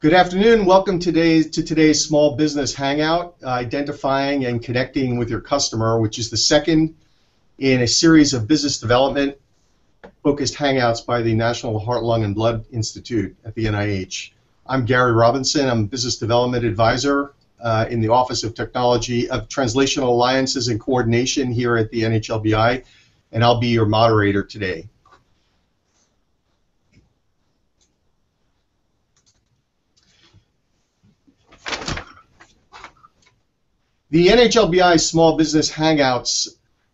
Good afternoon. Welcome to today's Small Business Hangout, identifying and connecting with your customer, which is the second in a series of business development focused hangouts by the National Heart, Lung, and Blood Institute at the NIH. I'm Gary Robinson. I'm a business development advisor in the Office of Technology of Translational Alliances and Coordination here at the NHLBI, and I'll be your moderator today. The NHLBI Small Business Hangouts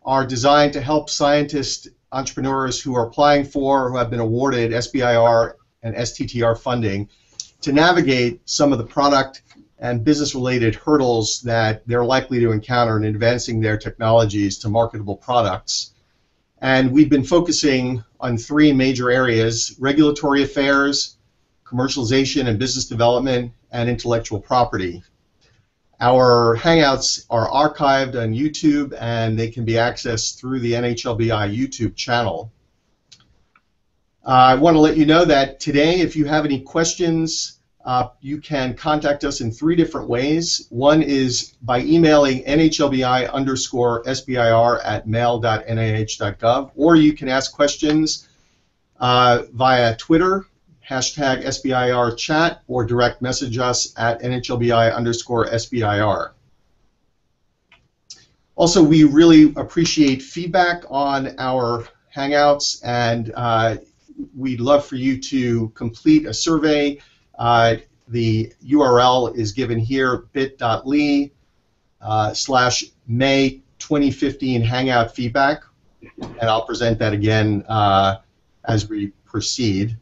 are designed to help scientists, entrepreneurs who are applying for or who have been awarded SBIR and STTR funding to navigate some of the product and business-related hurdles that they're likely to encounter in advancing their technologies to marketable products. And we've been focusing on three major areas: regulatory affairs, commercialization and business development, and intellectual property. Our Hangouts are archived on YouTube, and they can be accessed through the NHLBI YouTube channel. I want to let you know that today, if you have any questions, you can contact us in three different ways. One is by emailing nhlbi_SBIR@mail.nih.gov, or you can ask questions via Twitter, hashtag SBIR chat, or direct message us at NHLBI_SBIR. Also, we really appreciate feedback on our Hangouts, and we'd love for you to complete a survey. The URL is given here, bit.ly/May 2015 Hangout feedback, and I'll present that again as we proceed.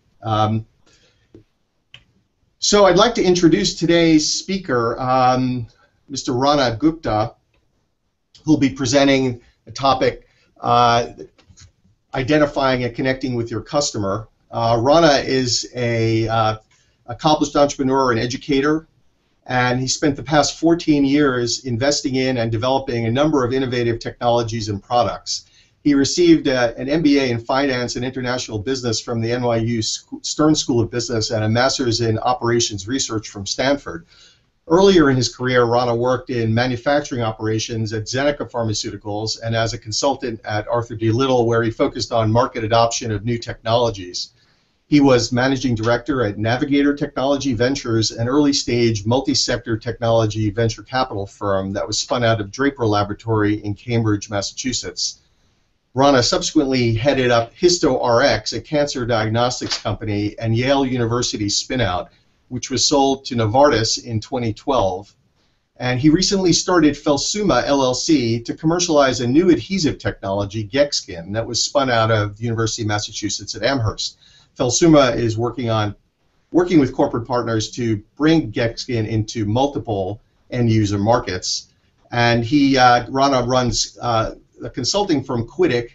So I'd like to introduce today's speaker, Mr. Rana Gupta, who will be presenting the topic, identifying and connecting with your customer. Rana is an accomplished entrepreneur and educator, and he spent the past 14 years investing in and developing a number of innovative technologies and products. He received an MBA in Finance and International Business from the NYU Stern School of Business and a Master's in Operations Research from Stanford. Earlier in his career, Rana worked in manufacturing operations at Zeneca Pharmaceuticals and as a consultant at Arthur D. Little, where he focused on market adoption of new technologies. He was managing director at Navigator Technology Ventures, an early-stage multi-sector technology venture capital firm that was spun out of Draper Laboratory in Cambridge, Massachusetts. Rana subsequently headed up HistoRX, a cancer diagnostics company, and Yale University spinout, which was sold to Novartis in 2012. And he recently started Felsuma LLC to commercialize a new adhesive technology, GexSkin, that was spun out of the University of Massachusetts at Amherst. Felsuma is working with corporate partners to bring GexSkin into multiple end-user markets. And Rana runs a consulting firm, Quidic,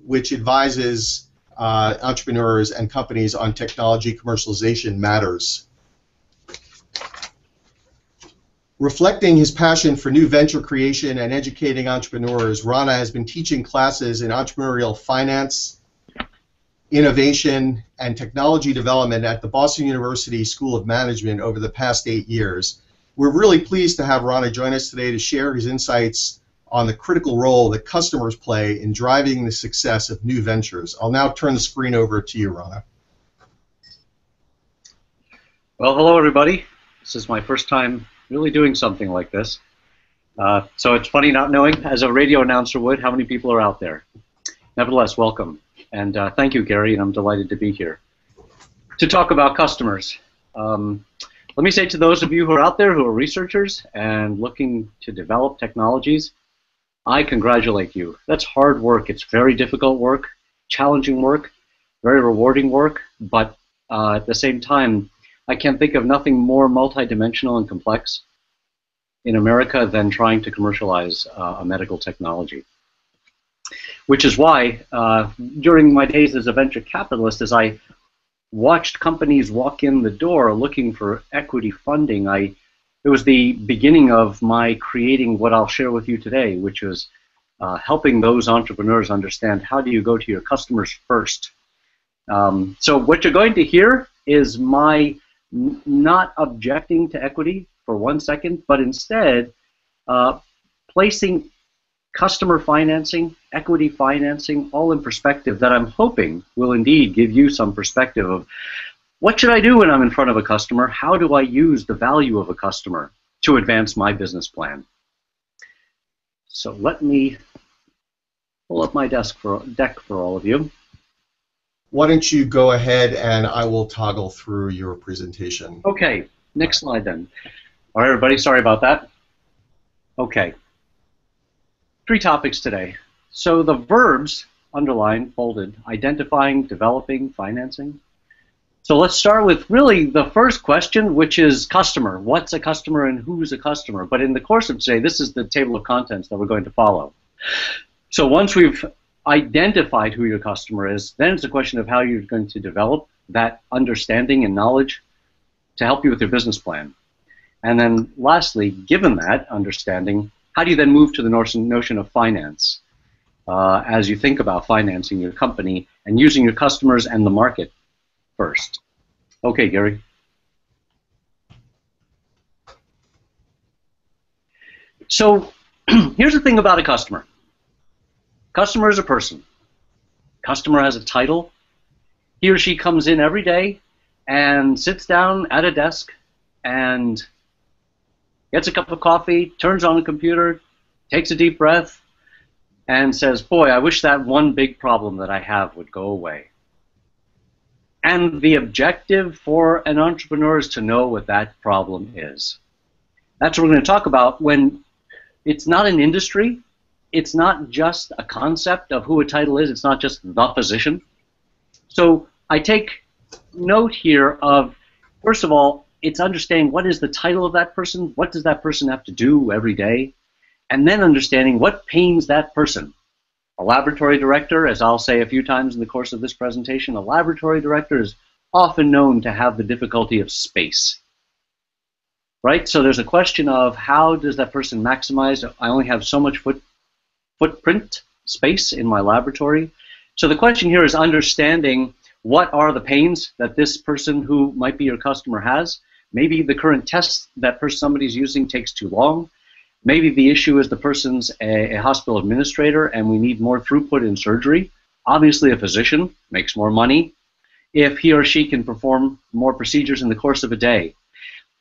which advises entrepreneurs and companies on technology commercialization matters. Reflecting his passion for new venture creation and educating entrepreneurs, Rana has been teaching classes in entrepreneurial finance, innovation, and technology development at the Boston University School of Management over the past 8 years. We're really pleased to have Rana join us today to share his insights on the critical role that customers play in driving the success of new ventures. I'll now turn the screen over to you, Rana. Well, hello everybody. This is my first time really doing something like this. So it's funny not knowing, as a radio announcer would, how many people are out there. Nevertheless, welcome. And thank you, Gary, and I'm delighted to be here to talk about customers. Let me say to those of you who are out there who are researchers and looking to develop technologies, I congratulate you. That's hard work. It's very difficult work, challenging work, very rewarding work, but at the same time, I can't think of nothing more multidimensional and complex in America than trying to commercialize a medical technology. Which is why, during my days as a venture capitalist, as I watched companies walk in the door looking for equity funding, it was the beginning of my creating what I'll share with you today, which is helping those entrepreneurs understand how do you go to your customers first. So what you're going to hear is my not objecting to equity for 1 second, but instead placing customer financing, equity financing, all in perspective that I'm hoping will indeed give you some perspective of what should I do when I'm in front of a customer? How do I use the value of a customer to advance my business plan? So let me pull up my deck for all of you. Why don't you go ahead and I will toggle through your presentation. Okay, next slide then. All right, everybody, sorry about that. Okay. 3 topics today. So the verbs, underlined, bolded, identifying, developing, financing. So let's start with really the first question, which is customer. What's a customer and who's a customer? But in the course of today, this is the table of contents that we're going to follow. So once we've identified who your customer is, then it's a question of how you're going to develop that understanding and knowledge to help you with your business plan. And then lastly, given that understanding, how do you then move to the notion of finance as you think about financing your company and using your customers and the market first? Okay, Gary. So here's the thing about a customer. Customer is a person. Customer has a title. He or she comes in every day and sits down at a desk and gets a cup of coffee, turns on the computer, takes a deep breath, and says, boy, I wish that one big problem that I have would go away. And the objective for an entrepreneur is to know what that problem is. That's what we're going to talk about when it's not an industry. It's not just a concept of who a title is. It's not just the physician. So I take note here of, first of all, it's understanding what is the title of that person, what does that person have to do every day, and then understanding what pains that person. A laboratory director, as I'll say a few times in the course of this presentation, a laboratory director is often known to have the difficulty of space. Right? So there's a question of how does that person maximize, I only have so much footprint space in my laboratory. So the question here is understanding what are the pains that this person who might be your customer has. Maybe the current test that somebody's using takes too long. Maybe the issue is the person's a hospital administrator and we need more throughput in surgery. Obviously a physician makes more money if he or she can perform more procedures in the course of a day.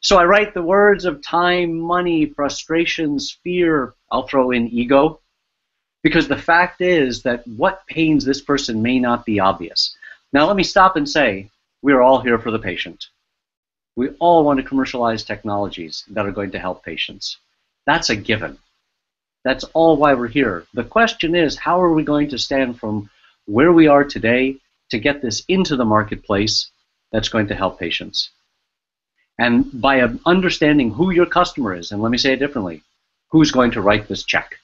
So I write the words of time, money, frustrations, fear. I'll throw in ego. Because the fact is that what pains this person may not be obvious. Now let me stop and say, we're all here for the patient. We all want to commercialize technologies that are going to help patients. That's a given. That's all why we're here. The question is, how are we going to stand from where we are today to get this into the marketplace that's going to help patients? And by understanding who your customer is, and let me say it differently, who's going to write this check?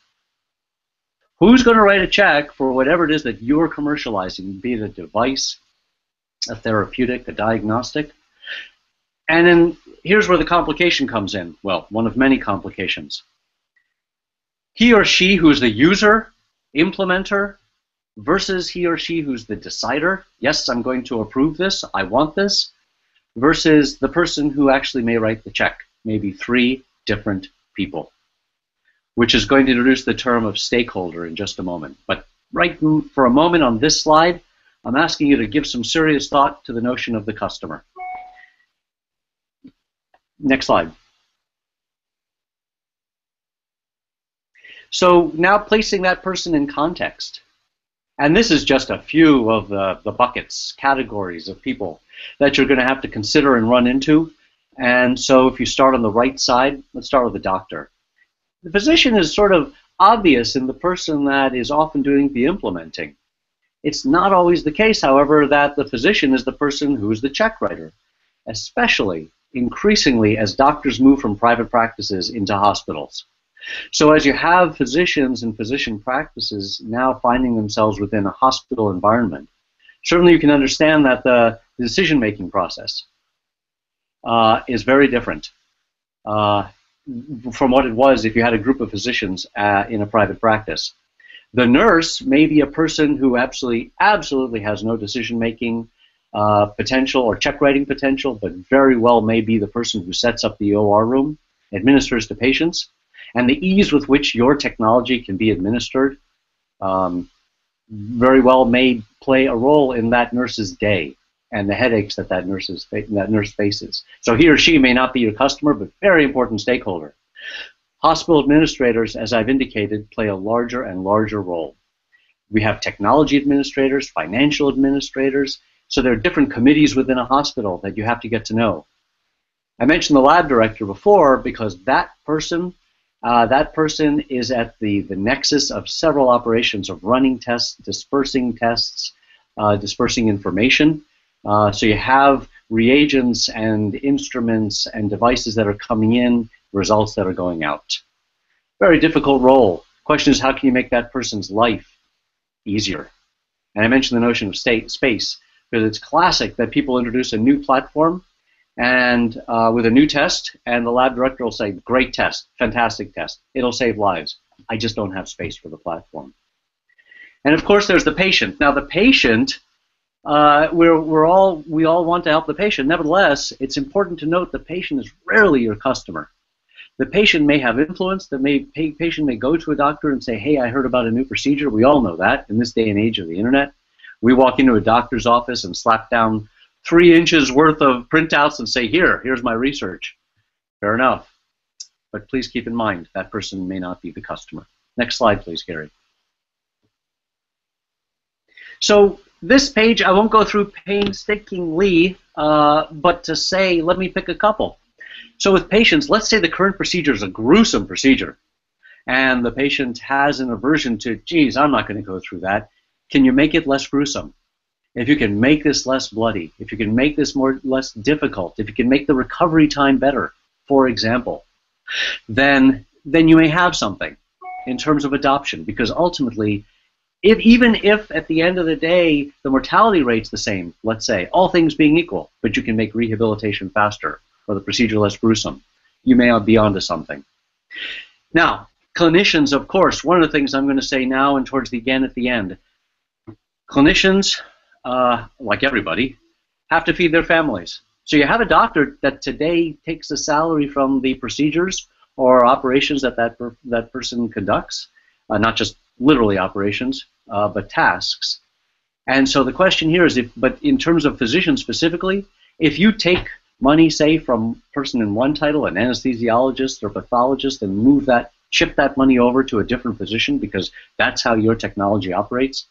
Who's going to write a check for whatever it is that you're commercializing, be it a device, a therapeutic, a diagnostic? And then here's where the complication comes in. Well, one of many complications. He or she who's the user, implementer, versus he or she who's the decider. Yes, I'm going to approve this. I want this. Versus the person who actually may write the check. Maybe 3 different people, which is going to introduce the term of stakeholder in just a moment. But right for a moment on this slide, I'm asking you to give some serious thought to the notion of the customer. Next slide. So now placing that person in context. And this is just a few of the buckets, categories of people that you're going to have to consider and run into. And so if you start on the right side, let's start with the doctor. The physician is sort of obvious in the person that is often doing the implementing. It's not always the case, however, that the physician is the person who's the check writer, especially increasingly as doctors move from private practices into hospitals. So as you have physicians and physician practices now finding themselves within a hospital environment, certainly you can understand that the decision-making process is very different from what it was if you had a group of physicians in a private practice. The nurse may be a person who absolutely has no decision-making, potential or check writing potential, but very well may be the person who sets up the OR room, administers to patients, and the ease with which your technology can be administered very well may play a role in that nurse's day and the headaches that that nurse faces. So he or she may not be your customer, but very important stakeholder. Hospital administrators, as I've indicated, play a larger and larger role. We have technology administrators, financial administrators, so there are different committees within a hospital that you have to get to know. I mentioned the lab director before because that person is at the nexus of several operations of running tests, dispersing information. So you have reagents and instruments and devices that are coming in, results that are going out. Very difficult role. Question is, how can you make that person's life easier? And I mentioned the notion of space, because it's classic that people introduce a new platform and with a new test, and the lab director will say, great test, fantastic test, it'll save lives. I just don't have space for the platform. And of course, there's the patient. Now, the patient, we all want to help the patient. Nevertheless, it's important to note the patient is rarely your customer. The patient may have influence. The patient may go to a doctor and say, hey, I heard about a new procedure. We all know that in this day and age of the internet. We walk into a doctor's office and slap down 3 inches worth of printouts and say, here's my research. Fair enough. But please keep in mind, that person may not be the customer. Next slide, please, Gary. So this page, I won't go through painstakingly, but to say, let me pick a couple. So with patients, let's say the current procedure is a gruesome procedure, and the patient has an aversion to, geez, I'm not going to go through that. Can you make it less gruesome? If you can make this less bloody, if you can make this less difficult, if you can make the recovery time better, for example, then you may have something in terms of adoption, because ultimately, even if at the end of the day the mortality rate's the same, let's say, all things being equal, but you can make rehabilitation faster or the procedure less gruesome, you may be onto something. Now, clinicians, of course, one of the things I'm going to say now and towards the end, clinicians, like everybody, have to feed their families. So you have a doctor that today takes a salary from the procedures or operations that person conducts, not just literally operations, but tasks. And so the question here is, but in terms of physicians specifically, if you take money, say, from a person in one title, an anesthesiologist or pathologist, and ship that money over to a different physician because that's how your technology operates,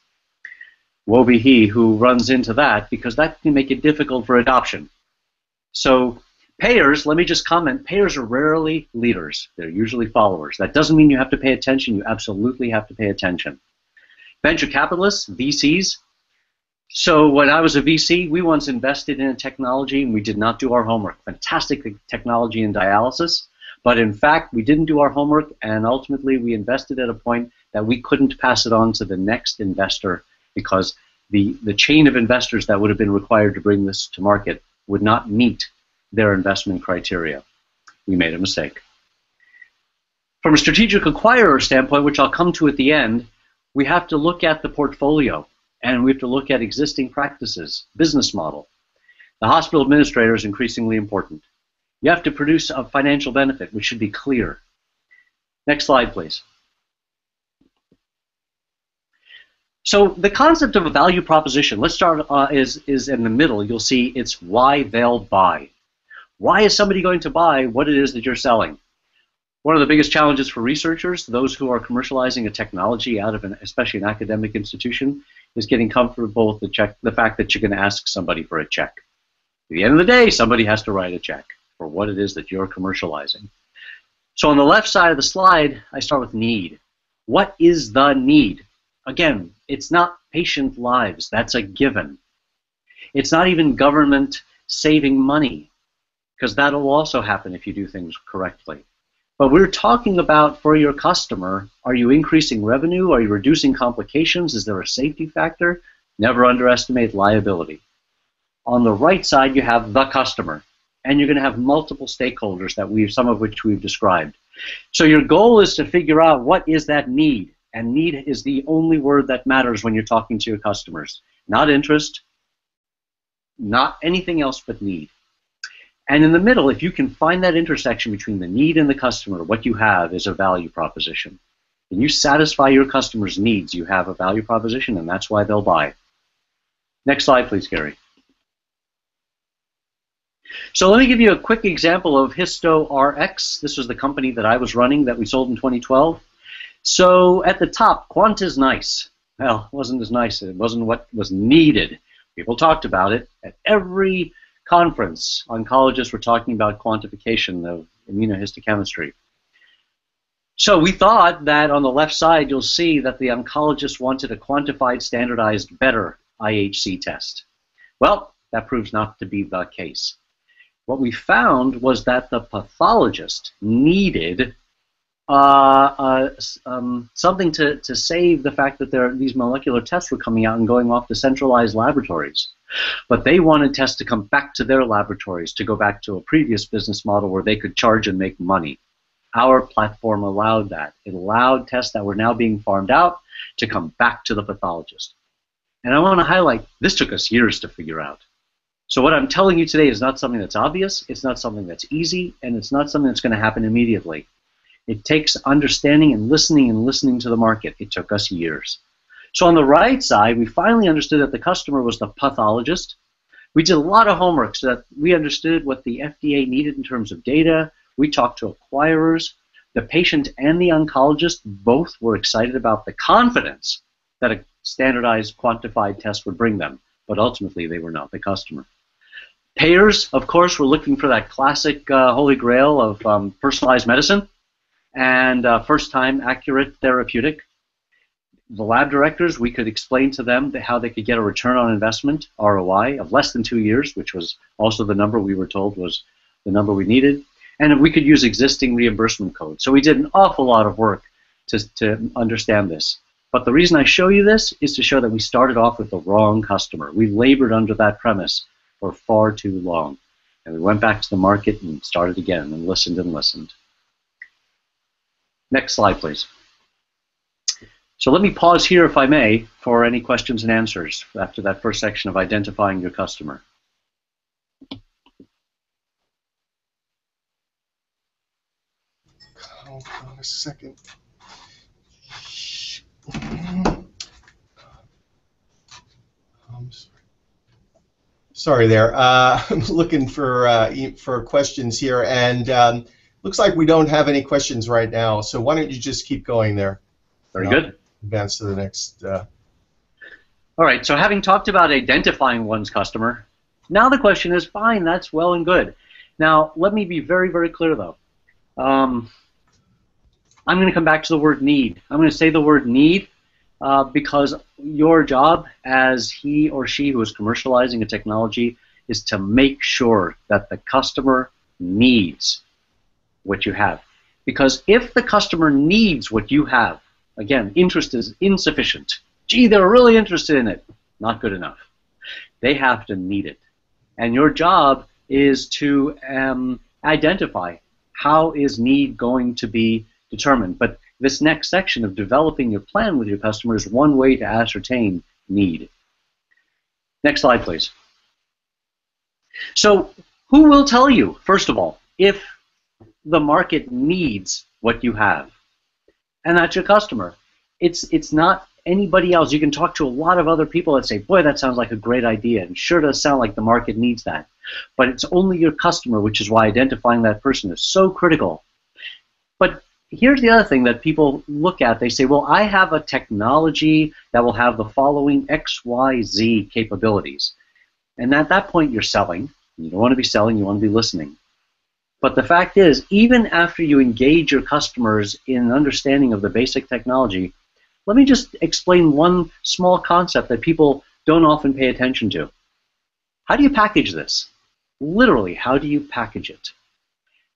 woe be he who runs into that, because that can make it difficult for adoption. So payers, let me just comment, payers are rarely leaders. They're usually followers. That doesn't mean you have to pay attention. You absolutely have to pay attention. Venture capitalists, VCs. So when I was a VC, we once invested in a technology and we did not do our homework. Fantastic technology in dialysis, but in fact we didn't do our homework, and ultimately we invested at a point that we couldn't pass it on to the next investor because the chain of investors that would have been required to bring this to market would not meet their investment criteria. We made a mistake. From a strategic acquirer standpoint, which I'll come to at the end, we have to look at the portfolio. And we have to look at existing practices, business model. The hospital administrator is increasingly important. You have to produce a financial benefit, which should be clear. Next slide, please. So the concept of a value proposition, let's start, is in the middle. You'll see it's why they'll buy. Why is somebody going to buy what it is that you're selling? One of the biggest challenges for researchers, those who are commercializing a technology out of especially an academic institution, is getting comfortable with the fact that you're going to ask somebody for a check. At the end of the day, somebody has to write a check for what it is that you're commercializing. So on the left side of the slide, I start with need. What is the need? Again, it's not patient lives. That's a given. It's not even government saving money, because that will also happen if you do things correctly. But we're talking about, for your customer, are you increasing revenue? Are you reducing complications? Is there a safety factor? Never underestimate liability. On the right side, you have the customer, and you're going to have multiple stakeholders some of which we've described. So your goal is to figure out what is that need, and need is the only word that matters when you're talking to your customers. Not interest, not anything else but need. And in the middle, if you can find that intersection between the need and the customer, what you have is a value proposition. When you satisfy your customer's needs, you have a value proposition, and that's why they'll buy. Next slide, please, Gary. So let me give you a quick example of HistoRX. This was the company that I was running that we sold in 2012. So at the top, quant is nice. Well, it wasn't as nice. It wasn't what was needed. People talked about it. At every conference, oncologists were talking about quantification of immunohistochemistry. So we thought that on the left side, you'll see that the oncologist wanted a quantified, standardized, better IHC test. Well, that proves not to be the case. What we found was that the pathologist needed something to save the fact that these molecular tests were coming out and going off to centralized laboratories. But they wanted tests to come back to their laboratories, to go back to a previous business model where they could charge and make money. Our platform allowed that. It allowed tests that were now being farmed out to come back to the pathologist. And I want to highlight, this took us years to figure out. So what I'm telling you today is not something that's obvious, it's not something that's easy, and it's not something that's going to happen immediately. It takes understanding and listening to the market. It took us years. So on the right side, we finally understood that the customer was the pathologist. We did a lot of homework so that we understood what the FDA needed in terms of data. We talked to acquirers. The patient and the oncologist both were excited about the confidence that a standardized, quantified test would bring them, but ultimately they were not the customer. Payers, of course, were looking for that classic holy grail of personalized medicine and first-time accurate therapeutic. The lab directors, we could explain to them how they could get a return on investment, ROI, of less than 2 years, which was also the number we were told was the number we needed. And we could use existing reimbursement codes. So we did an awful lot of work to understand this. But the reason I show you this is to show that we started off with the wrong customer. We labored under that premise for far too long. And we went back to the market and started again and listened and listened. Next slide, please. So let me pause here, if I may, for any questions and answers after that first section of identifying your customer. Hold on a second. Sorry there. I'm looking for questions here, and looks like we don't have any questions right now. So why don't you just keep going there? Very good. Advance to the next. All right. So having talked about identifying one's customer, now the question is, fine, that's well and good. Now let me be very, very clear though. I'm going to come back to the word need. I'm going to say the word need because your job as he or she who is commercializing a technology is to make sure that the customer needs what you have. Because if the customer needs what you have, again, interest is insufficient. Gee, they're really interested in it. Not good enough. They have to need it. And your job is to identify how is need going to be determined. But this next section of developing your plan with your customer is one way to ascertain need. Next slide, please. So who will tell you, first of all, if the market needs what you have? And that's your customer. It's not anybody else. You can talk to a lot of other people that say, boy, that sounds like a great idea, and sure does sound like the market needs that. But it's only your customer, which is why identifying that person is so critical. But here's the other thing that people look at. They say, well, I have a technology that will have the following X, Y, Z capabilities. And at that point, you're selling. You don't want to be selling. You want to be listening. But the fact is, even after you engage your customers in understanding of the basic technology, let me just explain one small concept that people don't often pay attention to. How do you package this? Literally, how do you package it?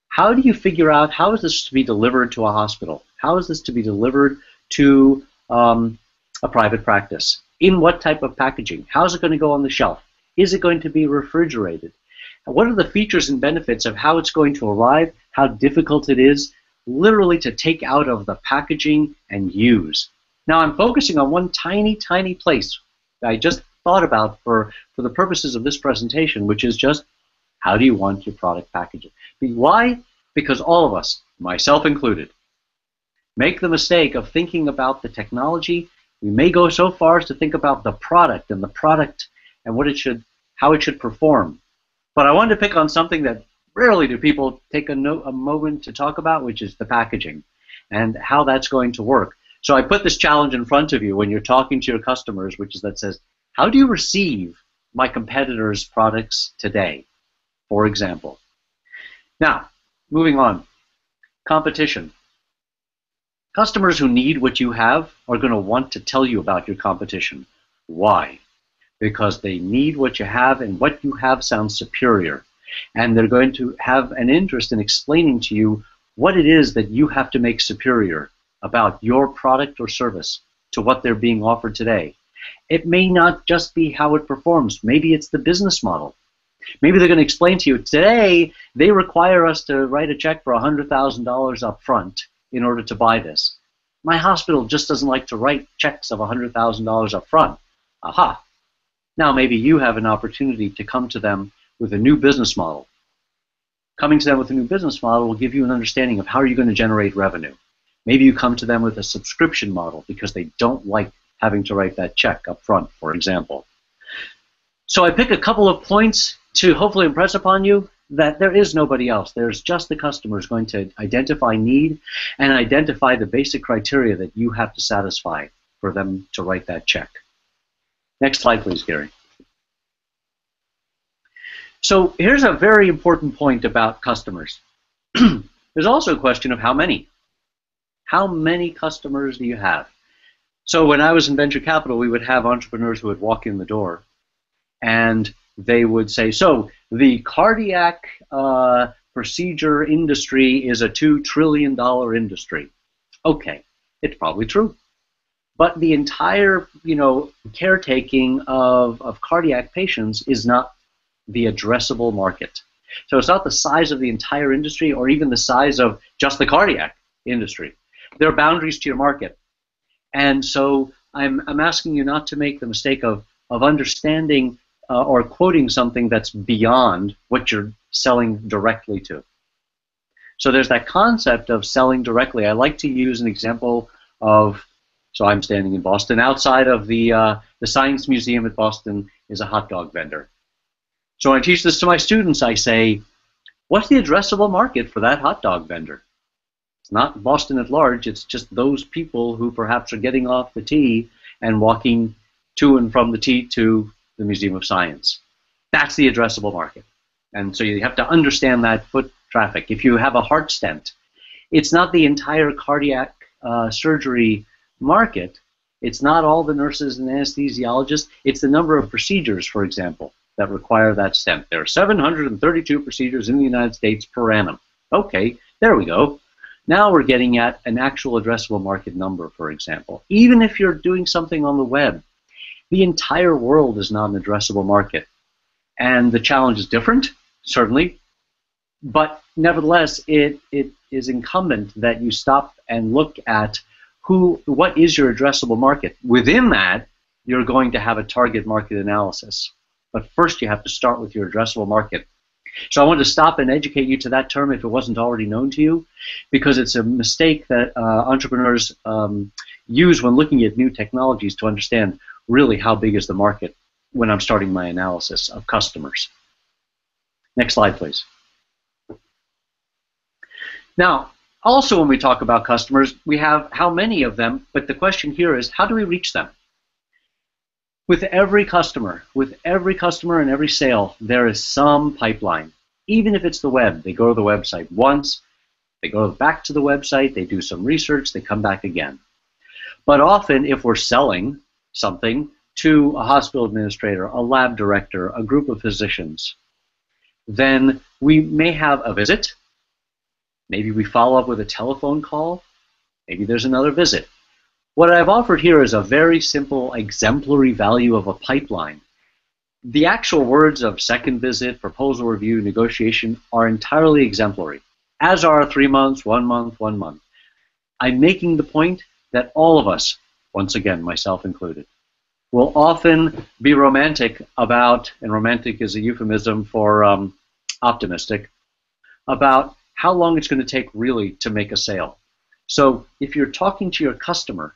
How do you figure out how is this to be delivered to a hospital? How is this to be delivered to a private practice? In what type of packaging? How is it going to go on the shelf? Is it going to be refrigerated? And what are the features and benefits of how it's going to arrive? How difficult it is literally to take out of the packaging and use. Now I'm focusing on one tiny, tiny place. I just thought about for the purposes of this presentation, which is just how do you want your product packaging? Why? Because all of us, myself included, make the mistake of thinking about the technology. We may go so far as to think about the product and what it should, how it should perform. But I wanted to pick on something that rarely do people take a moment to talk about, which is the packaging and how that's going to work. So I put this challenge in front of you when you're talking to your customers, which is that says, how do you receive my competitors' products today, for example? Now, moving on, competition. Customers who need what you have are going to want to tell you about your competition. Why? Because they need what you have, and what you have sounds superior. And they're going to have an interest in explaining to you what it is that you have to make superior about your product or service to what they're being offered today. It may not just be how it performs. Maybe it's the business model. Maybe they're going to explain to you, today they require us to write a check for $100,000 up front in order to buy this. My hospital just doesn't like to write checks of $100,000 up front. Aha. Now maybe you have an opportunity to come to them with a new business model. Coming to them with a new business model will give you an understanding of how you're going to generate revenue. Maybe you come to them with a subscription model because they don't like having to write that check up front, for example. So I pick a couple of points to hopefully impress upon you that there is nobody else. There's just the customer who's going to identify need and identify the basic criteria that you have to satisfy for them to write that check. Next slide, please, Gary. So here's a very important point about customers. There's also a question of how many. How many customers do you have? So when I was in venture capital, we would have entrepreneurs who would walk in the door and they would say, so the cardiac procedure industry is a $2 trillion industry. Okay, it's probably true. But the entire, caretaking of cardiac patients is not the addressable market. So it's not the size of the entire industry or even the size of just the cardiac industry. There are boundaries to your market. And so I'm asking you not to make the mistake of understanding or quoting something that's beyond what you're selling directly to. So there's that concept of selling directly. I like to use an example of, so I'm standing in Boston. Outside of the Science Museum at Boston is a hot dog vendor. So when I teach this to my students, I say, what's the addressable market for that hot dog vendor? It's not Boston at large, it's just those people who perhaps are getting off the T and walking to and from the T to the Museum of Science. That's the addressable market. And so you have to understand that foot traffic. If you have a heart stent, it's not the entire cardiac surgery market. It's not all the nurses and anesthesiologists. It's the number of procedures, for example, that require that stent. There are 732 procedures in the United States per annum. Okay, there we go. Now we're getting at an actual addressable market number, for example. Even if you're doing something on the web, the entire world is not an addressable market. And the challenge is different, certainly, but nevertheless, it is incumbent that you stop and look at what is your addressable market. Within that, you're going to have a target market analysis. But first, you have to start with your addressable market. So I wanted to stop and educate you to that term if it wasn't already known to you, because it's a mistake that entrepreneurs use when looking at new technologies to understand really how big is the market when I'm starting my analysis of customers. Next slide, please. Now, also when we talk about customers, we have how many of them, but the question here is how do we reach them? With every customer and every sale, there is some pipeline. Even if it's the web, they go to the website once, they go back to the website, they do some research, they come back again. But often, if we're selling something to a hospital administrator, a lab director, a group of physicians, then we may have a visit. Maybe we follow up with a telephone call. Maybe there's another visit. What I've offered here is a very simple exemplary value of a pipeline. The actual words of second visit, proposal review, negotiation are entirely exemplary, as are 3 months, 1 month, 1 month. I'm making the point that all of us, once again, myself included, will often be romantic about, and romantic is a euphemism for optimistic, about how long it's going to take really to make a sale. So if you're talking to your customer,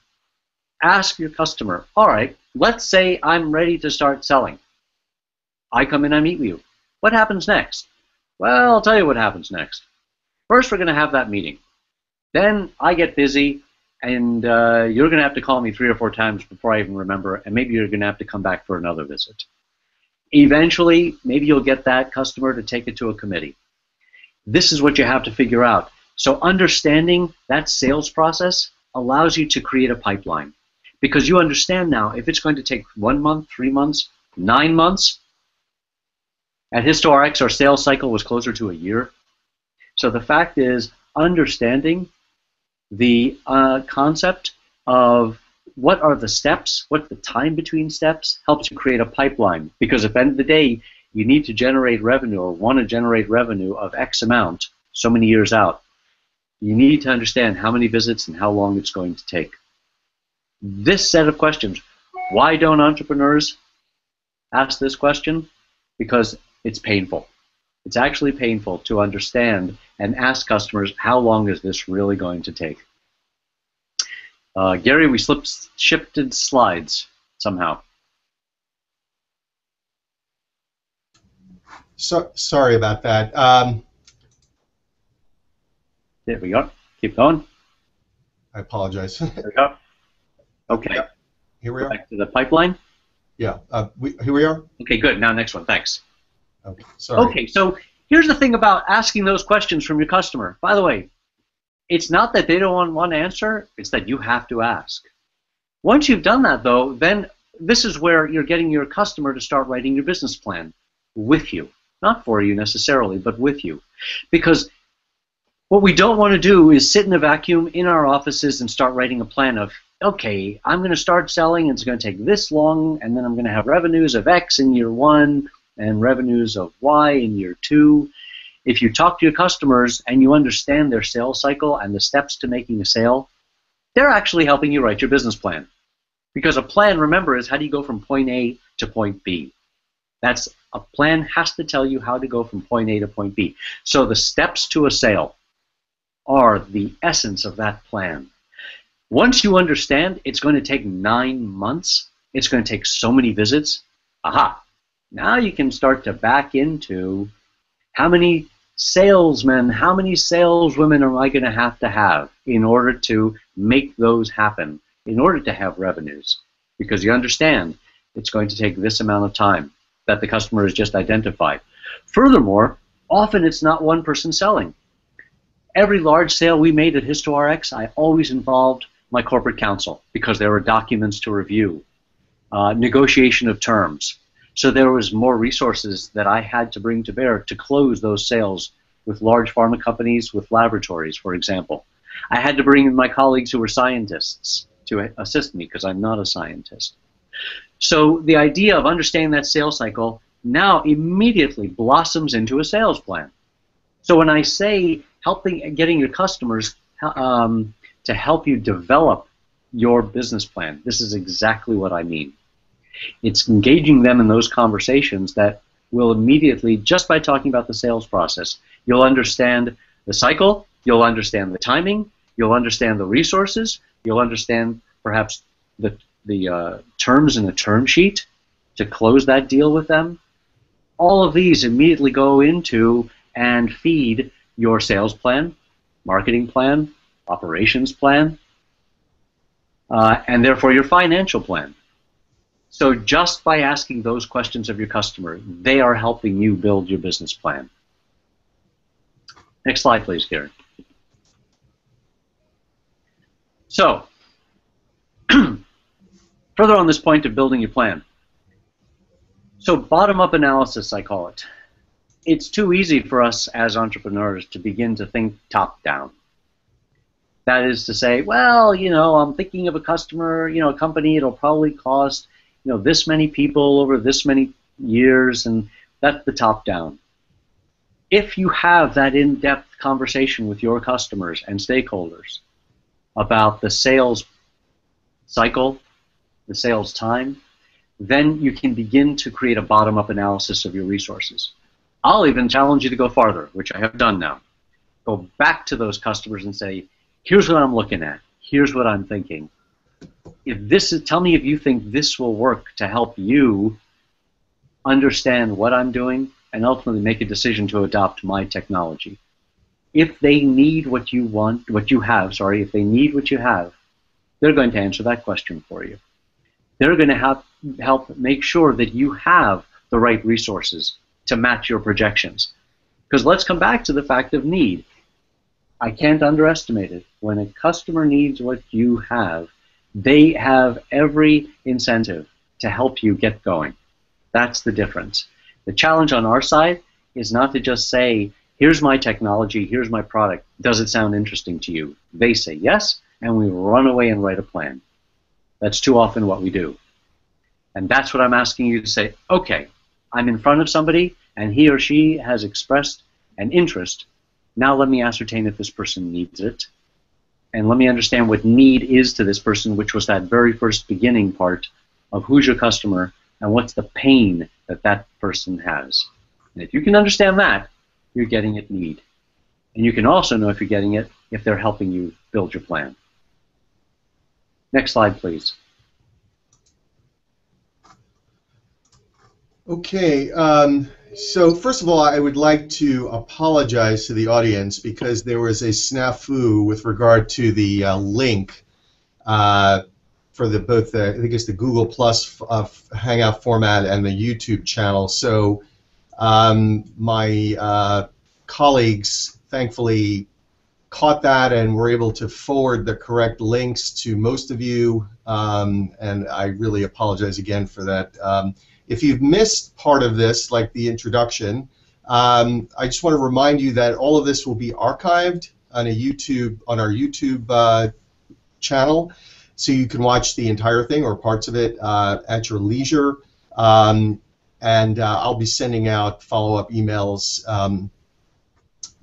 ask your customer, all right, let's say I'm ready to start selling. I come in, I meet with you. What happens next? Well, I'll tell you what happens next. First, we're going to have that meeting. Then I get busy, and you're going to have to call me 3 or 4 times before I even remember, and maybe you're going to have to come back for another visit. Eventually, maybe you'll get that customer to take it to a committee. This is what you have to figure out. So understanding that sales process allows you to create a pipeline, because you understand now if it's going to take 1 month, 3 months, 9 months. At HistoRX, our sales cycle was closer to a year. So the fact is, understanding the concept of what are the steps, what's the time between steps, helps you create a pipeline. Because at the end of the day, you need to generate revenue, or want to generate revenue of X amount so many years out. You need to understand how many visits and how long it's going to take. This set of questions, why don't entrepreneurs ask this question? Because it's painful. It's actually painful to understand and ask customers, how long is this really going to take? Gary, we shifted slides somehow. So, sorry about that. There we go. Keep going. I apologize. There we go. Okay. Yeah. Here we are. Back to the pipeline. Yeah. Here we are. Okay, good. Now next one. Thanks. Okay. Sorry. Okay, so here's the thing about asking those questions from your customer. By the way, it's not that they don't want to answer, it's that you have to ask. Once you've done that, though, then this is where you're getting your customer to start writing your business plan with you. Not for you necessarily, but with you. Because what we don't want to do is sit in a vacuum in our offices and start writing a plan of, okay, I'm going to start selling, and it's going to take this long, and then I'm going to have revenues of X in year 1 and revenues of Y in year 2. If you talk to your customers and you understand their sales cycle and the steps to making a sale, they're actually helping you write your business plan. Because a plan, remember, is how do you go from point A to point B. That's a plan has to tell you how to go from point A to point B. So the steps to a sale are the essence of that plan. Once you understand it's going to take 9 months, it's going to take so many visits, aha, now you can start to back into how many salesmen, how many saleswomen am I going to have in order to make those happen, in order to have revenues? Because you understand it's going to take this amount of time that the customer has just identified. Furthermore, often it's not one person selling. Every large sale we made at HistoRX, I always involved my corporate counsel because there were documents to review, negotiation of terms. So there was more resources that I had to bring to bear to close those sales with large pharma companies, with laboratories, for example. I had to bring in my colleagues who were scientists to assist me because I'm not a scientist. So the idea of understanding that sales cycle now immediately blossoms into a sales plan. So when I say getting your customers to help you develop your business plan, this is exactly what I mean. It's engaging them in those conversations that will immediately, just by talking about the sales process, you'll understand the cycle, you'll understand the timing, you'll understand the resources, you'll understand perhaps the terms in the term sheet to close that deal with them. All of these immediately go into and feed your sales plan, marketing plan, operations plan, and therefore your financial plan. So just by asking those questions of your customer, they are helping you build your business plan. Next slide, please, Gary. So, further on this point of building your plan. So bottom-up analysis, I call it. It's too easy for us as entrepreneurs to begin to think top-down. That is to say, well, I'm thinking of a customer, a company, it'll probably cost, this many people over this many years, and that's the top-down. If you have that in-depth conversation with your customers and stakeholders about the sales cycle, the sales time, then you can begin to create a bottom-up analysis of your resources. I'll even challenge you to go farther, which I have done now. Go back to those customers and say, here's what I'm looking at. Here's what I'm thinking. Tell me if you think this will work to help you understand what I'm doing and ultimately make a decision to adopt my technology. If they need what you want, if they need what you have, they're going to answer that question for you. They're going to help make sure that you have the right resources to match your projections. Because let's come back to the fact of need. I can't underestimate it. When a customer needs what you have, they have every incentive to help you get going. That's the difference. The challenge on our side is not to just say, here's my technology, here's my product, does it sound interesting to you? They say yes, and we run away and write a plan. That's too often what we do. And that's what I'm asking you to say, okay, I'm in front of somebody, and he or she has expressed an interest. Now let me ascertain if this person needs it, and let me understand what need is to this person, which was that very first beginning part of who's your customer and what's the pain that that person has. And if you can understand that, you're getting at need. And you can also know if you're getting it if they're helping you build your plan. Next slide, please. Okay, so first of all, I would like to apologize to the audience because there was a snafu with regard to the link for both I think it's the Google Plus Hangout format and the YouTube channel. So my colleagues thankfully caught that and were able to forward the correct links to most of you, and I really apologize again for that. If you've missed part of this, like the introduction, I just want to remind you that all of this will be archived on our YouTube channel, so you can watch the entire thing or parts of it at your leisure. And I'll be sending out follow-up emails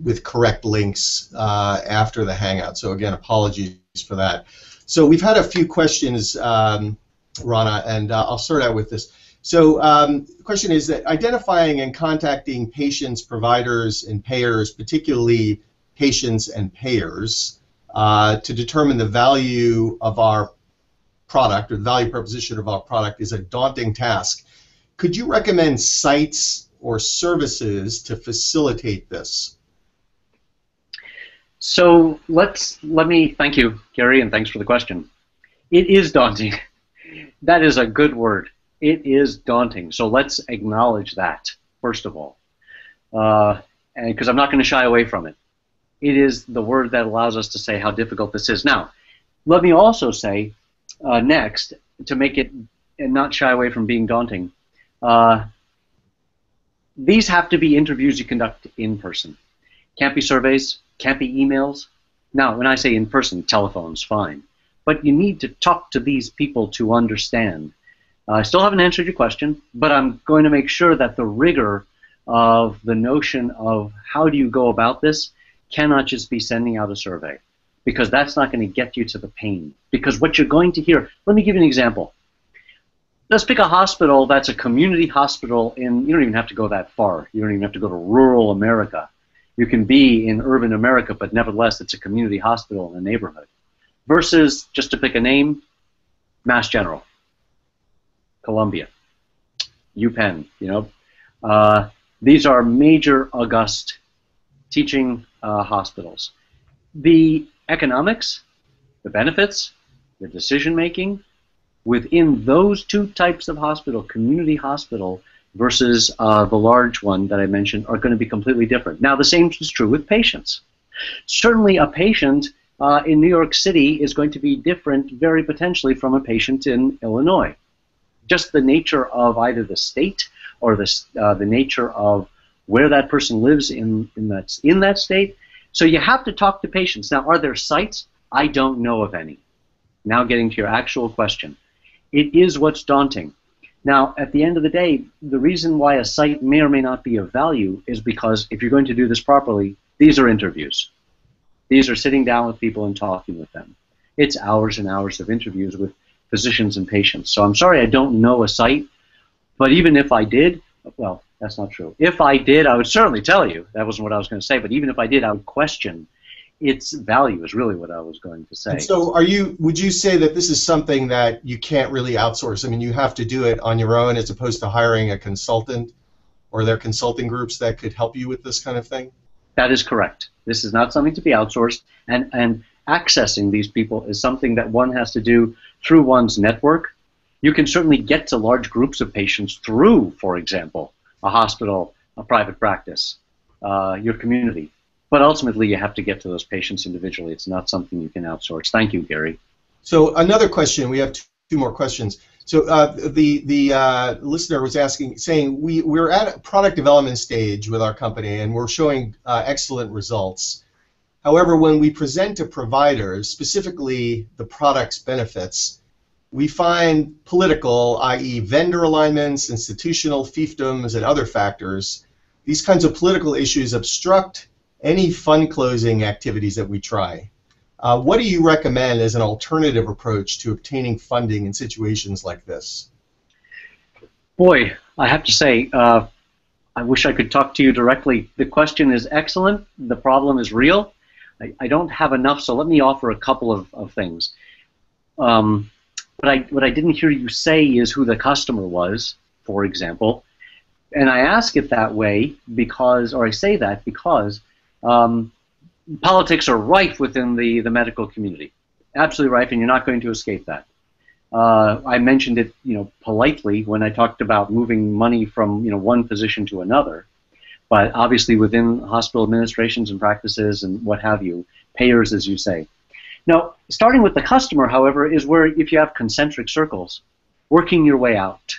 with correct links after the Hangout. So again, apologies for that. So we've had a few questions, Rana, and I'll start out with this. So the question is that identifying and contacting patients, providers, and payers, particularly patients and payers, to determine the value of our product or the value proposition of our product is a daunting task. Could you recommend sites or services to facilitate this? So let me thank you, Gary, and thanks for the question. It is daunting. That is a good word. It is daunting. So let's acknowledge that, first of all, and because I'm not going to shy away from it. It is the word that allows us to say how difficult this is. Now, let me also say next, to make it and not shy away from being daunting, these have to be interviews you conduct in person. Can't be surveys, can't be emails. Now, when I say in person, telephone's fine. But you need to talk to these people to understand. I still haven't answered your question, but I'm going to make sure that the rigor of the notion of how do you go about this cannot just be sending out a survey, because that's not going to get you to the pain. Because what you're going to hear, let me give you an example. Let's pick a hospital that's a community hospital you don't even have to go that far. You don't even have to go to rural America. You can be in urban America, but nevertheless it's a community hospital in a neighborhood. Versus, just to pick a name, Mass General, Columbia, UPenn, these are major, august teaching hospitals. The economics, the benefits, the decision-making within those two types of hospital, community hospital versus the large one that I mentioned, are going to be completely different. Now, the same is true with patients. Certainly a patient in New York City is going to be different very potentially from a patient in Illinois. Just the nature of either the state or the nature of where that person lives in that state. So you have to talk to patients. Now, are there sites? I don't know of any. Now getting to your actual question. It is what's daunting. Now, at the end of the day, the reason why a site may or may not be of value is because if you're going to do this properly, these are interviews. These are sitting down with people and talking with them. It's hours and hours of interviews with physicians and patients. So I'm sorry I don't know a site, but even if I did, well, that's not true. If I did, I would certainly tell you. That wasn't what I was going to say, but even if I did, I would question its value is really what I was going to say. And so would you say that this is something that you can't really outsource? I mean, you have to do it on your own as opposed to hiring a consultant, or are there consulting groups that could help you with this kind of thing? That is correct. This is not something to be outsourced, and accessing these people is something that one has to do through one's network. You can certainly get to large groups of patients through, for example, a hospital, a private practice, your community. But ultimately, you have to get to those patients individually. It's not something you can outsource. Thank you, Gary. So another question. We have two more questions. So the listener was saying we're at a product development stage with our company, and we're showing excellent results. However, when we present to providers, specifically the product's benefits, we find political, i.e. vendor alignments, institutional fiefdoms, and other factors. These kinds of political issues obstruct any fund closing activities that we try. What do you recommend as an alternative approach to obtaining funding in situations like this? Boy, I have to say, I wish I could talk to you directly. The question is excellent. The problem is real. I don't have enough, so let me offer a couple of things. What I didn't hear you say is who the customer was, for example. And I ask it that way because, or I say that because, politics are rife within the medical community, absolutely rife, and you're not going to escape that. I mentioned it, politely when I talked about moving money from, one position to another, but obviously within hospital administrations and practices and what have you, payers, as you say. Now, starting with the customer, however, is where if you have concentric circles, working your way out,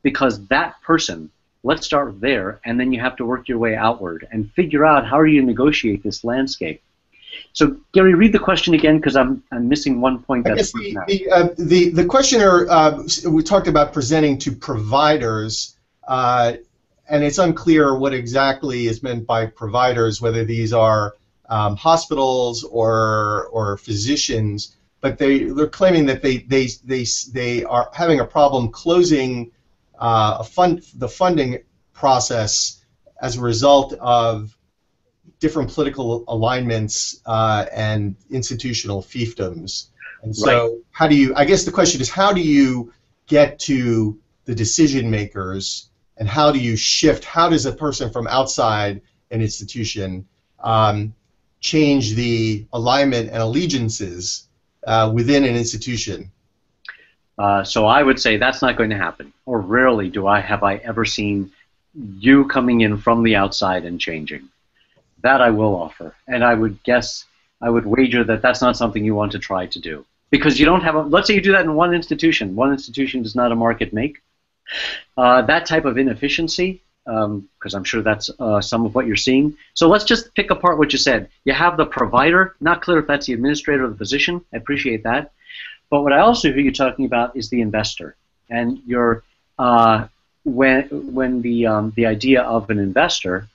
because that person. Let's start there, and then you have to work your way outward and figure out how are you negotiate this landscape. So, Gary, read the question again because I'm missing one point. I guess the questioner, we talked about presenting to providers, and it's unclear what exactly is meant by providers, whether these are hospitals or physicians, but they're claiming that they are having a problem closing the funding process as a result of different political alignments and institutional fiefdoms. And so how do you, I guess the question is, how do you get to the decision makers, and how do you shift, how does a person from outside an institution change the alignment and allegiances within an institution? So I would say that's not going to happen, or rarely have I ever seen you coming in from the outside and changing. That I will offer, and I would wager that that's not something you want to try to do, because you don't have let's say you do that in one institution does not a market make. That type of inefficiency, because I'm sure that's some of what you're seeing. So let's just pick apart what you said. You have the provider, not clear if that's the administrator or the physician. I appreciate that. But what I also hear you talking about is the investor, and your when the idea of an investor,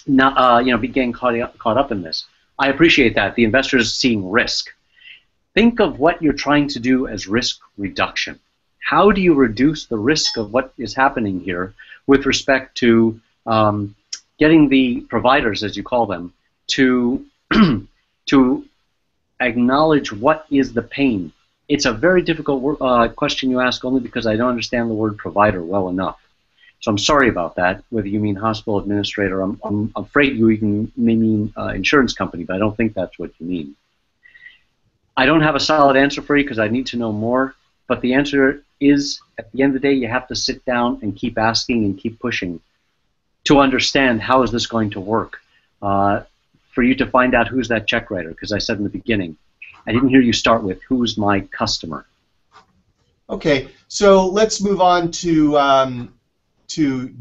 being caught up in this. I appreciate that the investor is seeing risk. Think of what you're trying to do as risk reduction. How do you reduce the risk of what is happening here with respect to getting the providers, as you call them, to to acknowledge what is the pain? It's a very difficult question you ask, only because I don't understand the word provider well enough. So I'm sorry about that, whether you mean hospital administrator. I'm afraid you even may mean insurance company, but I don't think that's what you mean. I don't have a solid answer for you because I need to know more, but the answer is, at the end of the day, you have to sit down and keep asking and keep pushing to understand how is this going to work. For you to find out who's that check writer, because I said in the beginning, I didn't hear you start with who's my customer. Okay, so let's move on to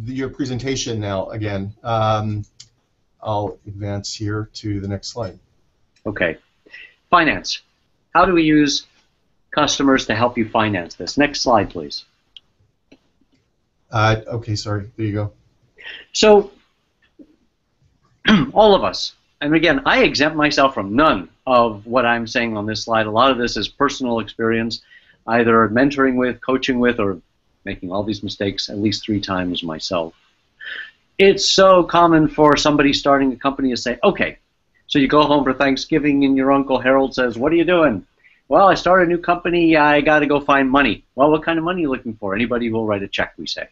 your presentation now again. I'll advance here to the next slide. Okay. Finance. How do we use customers to help you finance this? Next slide, please. Okay, sorry. There you go. So, all of us, and again, I exempt myself from none of what I'm saying on this slide. A lot of this is personal experience. either mentoring with, coaching with, or making all these mistakes at least 3 times myself. It's so common for somebody starting a company to say, okay, so you go home for Thanksgiving and your Uncle Harold says, what are you doing? Well, I started a new company, I got to go find money. Well, what kind of money are you looking for? Anybody who will write a check, we say.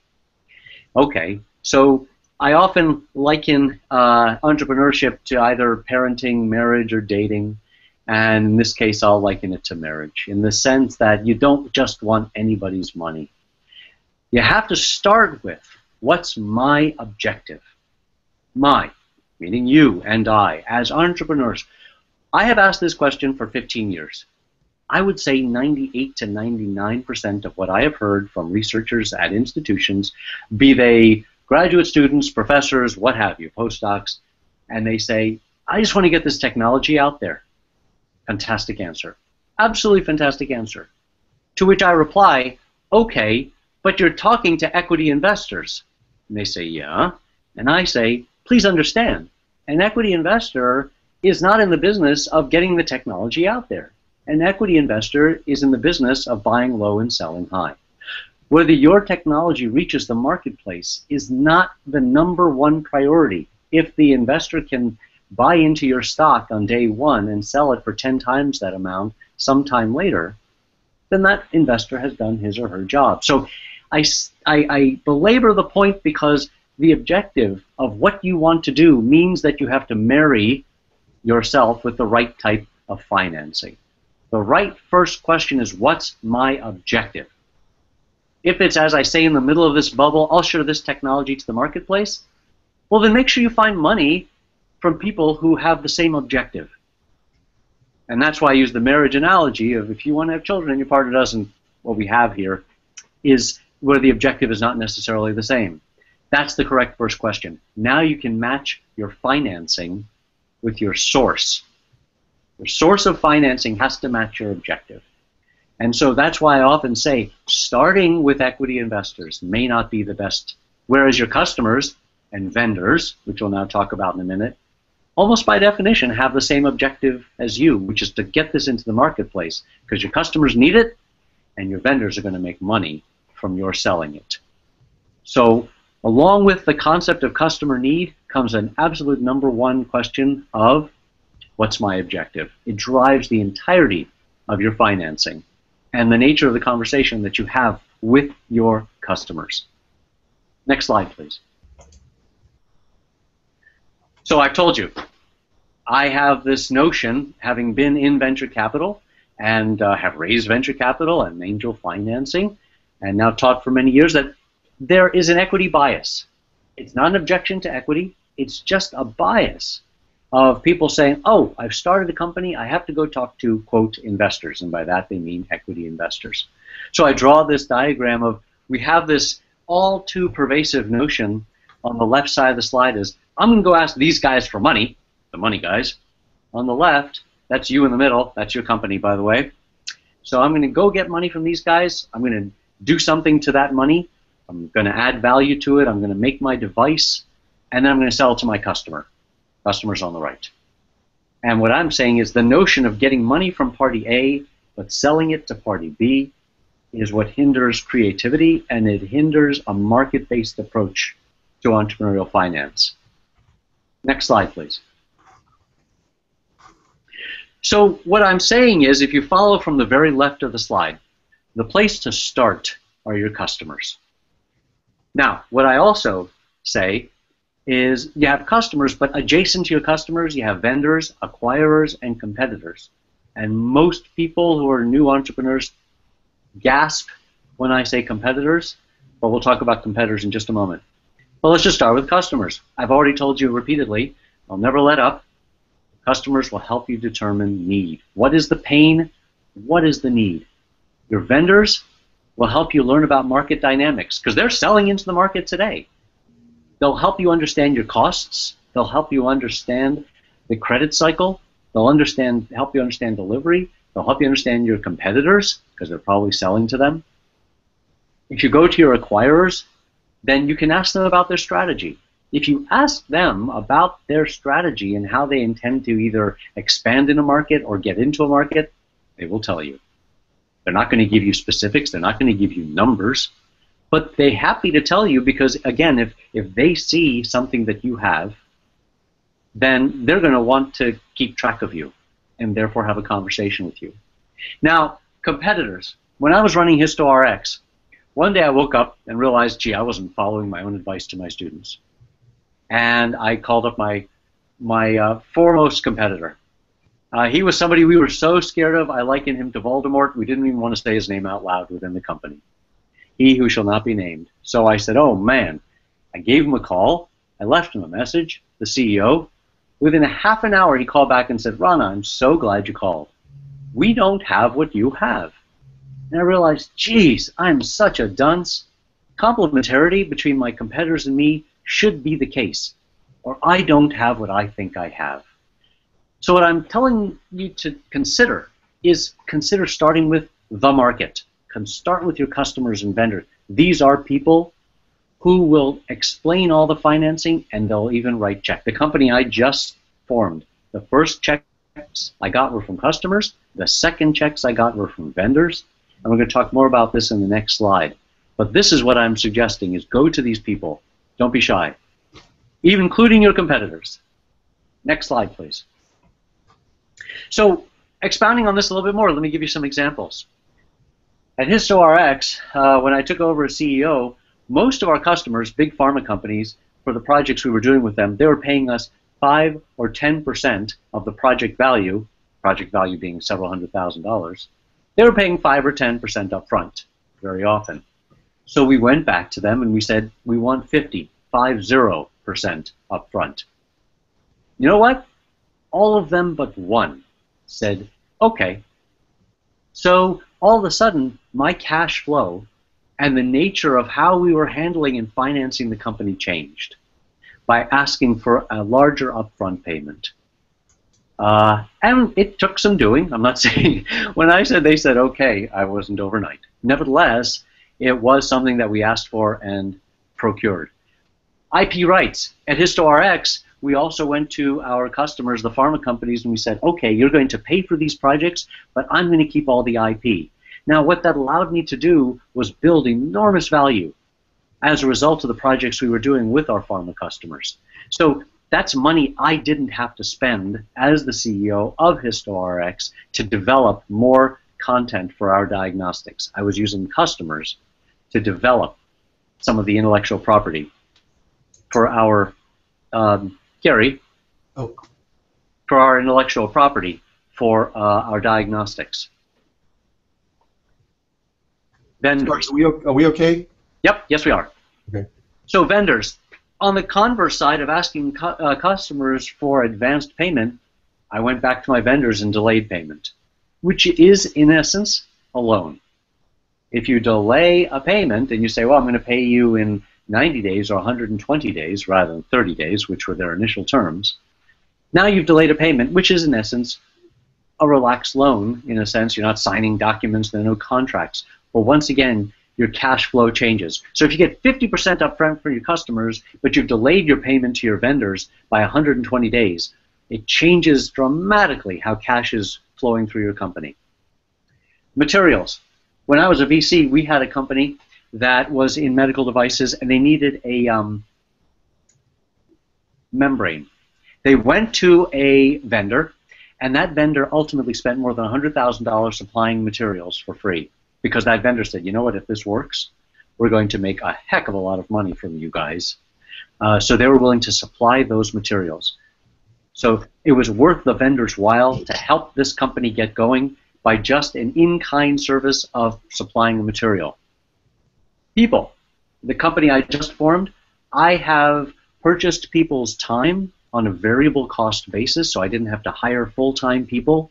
Okay, so I often liken entrepreneurship to either parenting, marriage, or dating. And in this case, I'll liken it to marriage, in the sense that you don't just want anybody's money. You have to start with, what's my objective? My, meaning you and I, as entrepreneurs. I have asked this question for 15 years. I would say 98 to 99% of what I have heard from researchers at institutions, be they graduate students, professors, what have you, postdocs, and they say, I just want to get this technology out there. Fantastic answer. Absolutely fantastic answer. To which I reply, okay, but you're talking to equity investors. And they say, yeah. And I say, please understand, an equity investor is not in the business of getting the technology out there. An equity investor is in the business of buying low and selling high. Whether your technology reaches the marketplace is not the #1 priority. If the investor can buy into your stock on day 1 and sell it for 10 times that amount sometime later, then that investor has done his or her job. So I belabor the point because the objective of what you want to do means that you have to marry yourself with the right type of financing. The right first question is, what's my objective? If it's, as I say, in the middle of this bubble, I'll share this technology to the marketplace, well, then make sure you find money from people who have the same objective. And that's why I use the marriage analogy of, if you want to have children and your partner doesn't, what we have here is where the objective is not necessarily the same. That's the correct first question. Now you can match your financing with your source. Your source of financing has to match your objective. And so that's why I often say starting with equity investors may not be the best, whereas your customers and vendors, which we'll now talk about in a minute, almost by definition have the same objective as you, which is to get this into the marketplace, because your customers need it and your vendors are going to make money from your selling it. So along with the concept of customer need comes an absolute #1 question of, what's my objective? It drives the entirety of your financing and the nature of the conversation that you have with your customers. Next slide, please. So I've told you, I have this notion, having been in venture capital and have raised venture capital and angel financing, and now taught for many years, that there is an equity bias. It's not an objection to equity, it's just a bias of people saying, oh, I've started a company, I have to go talk to, quote, investors, and by that they mean equity investors. So I draw this diagram of, we have this all too pervasive notion on the left side of the slide is, I'm going to go ask these guys for money, the money guys. On the left, that's you in the middle, that's your company, by the way. So I'm going to go get money from these guys, I'm going to do something to that money, I'm going to add value to it, I'm going to make my device, and then I'm going to sell it to my customer. Customer's on the right. And what I'm saying is the notion of getting money from party A but selling it to party B is what hinders creativity, and it hinders a market-based approach to entrepreneurial finance. Next slide, please. So what I'm saying is, if you follow from the very left of the slide, the place to start are your customers. Now, what I also say is you have customers, but adjacent to your customers, you have vendors, acquirers, and competitors. And most people who are new entrepreneurs gasp when I say competitors, but we'll talk about competitors in just a moment. Well, let's just start with customers. I've already told you repeatedly, I'll never let up. Customers will help you determine need. What is the pain? What is the need? Your vendors will help you learn about market dynamics, because they're selling into the market today. They'll help you understand your costs. They'll help you understand the credit cycle. They'll help you understand delivery. They'll help you understand your competitors, because they're probably selling to them. If you go to your acquirers, then you can ask them about their strategy. If you ask them about their strategy and how they intend to either expand in a market or get into a market, they will tell you. They're not going to give you specifics. They're not going to give you numbers. But they're happy to tell you because, again, if they see something that you have, then they're going to want to keep track of you and therefore have a conversation with you. Now, competitors. When I was running HistoRX, one day I woke up and realized, gee, I wasn't following my own advice to my students. And I called up my foremost competitor. He was somebody we were so scared of, I likened him to Voldemort. We didn't even want to say his name out loud within the company. He who shall not be named. So I said, oh, man. I gave him a call. I left him a message, the CEO. Within a half an hour, he called back and said, Rana, I'm so glad you called. We don't have what you have. And I realized, geez, I'm such a dunce. Complementarity between my competitors and me should be the case, or I don't have what I think I have. So what I'm telling you to consider is consider starting with the market. Start with your customers and vendors. These are people who will explain all the financing, and they'll even write checks. The company I just formed, the first checks I got were from customers. The second checks I got were from vendors. And we're going to talk more about this in the next slide. But this is what I'm suggesting, is go to these people. Don't be shy, even including your competitors. Next slide, please. So expounding on this a little bit more, let me give you some examples. At HistoRX, when I took over as CEO, most of our customers, big pharma companies, for the projects we were doing with them, they were paying us 5 or 10% of the project value being several $100,000. They were paying 5 or 10% up front very often. So we went back to them and we said, we want 50% up front. You know what? All of them but one said, okay. So all of a sudden, my cash flow and the nature of how we were handling and financing the company changed by asking for a larger upfront payment. And it took some doing. I'm not saying, when I said they said okay, I wasn't overnight. Nevertheless, it was something that we asked for and procured. IP rights. At HistoRX, we also went to our customers, the pharma companies, and we said, okay, you're going to pay for these projects, but I'm going to keep all the IP. Now, what that allowed me to do was build enormous value as a result of the projects we were doing with our pharma customers. So that's money I didn't have to spend as the CEO of HistoRX to develop more content for our diagnostics. I was using customers to develop some of the intellectual property for our, Gary, for our intellectual property for our diagnostics. Vendors. Are we okay? Yep, yes we are. Okay. So vendors. On the converse side of asking customers for advanced payment, I went back to my vendors and delayed payment, which is, in essence, a loan. If you delay a payment and you say, well, I'm going to pay you in 90 days or 120 days rather than 30 days, which were their initial terms, now you've delayed a payment, which is, in essence, a relaxed loan. In a sense, you're not signing documents, there are no contracts. But once again, your cash flow changes. So if you get 50% up front for your customers, but you've delayed your payment to your vendors by 120 days, it changes dramatically how cash is flowing through your company. Materials. When I was a VC, we had a company that was in medical devices, and they needed a membrane. They went to a vendor, and that vendor ultimately spent more than $100,000 supplying materials for free. Because that vendor said, you know what, if this works, we're going to make a heck of a lot of money from you guys. So they were willing to supply those materials. So it was worth the vendor's while to help this company get going by just an in-kind service of supplying the material. People. The company I just formed, I have purchased people's time on a variable cost basis, so I didn't have to hire full-time people.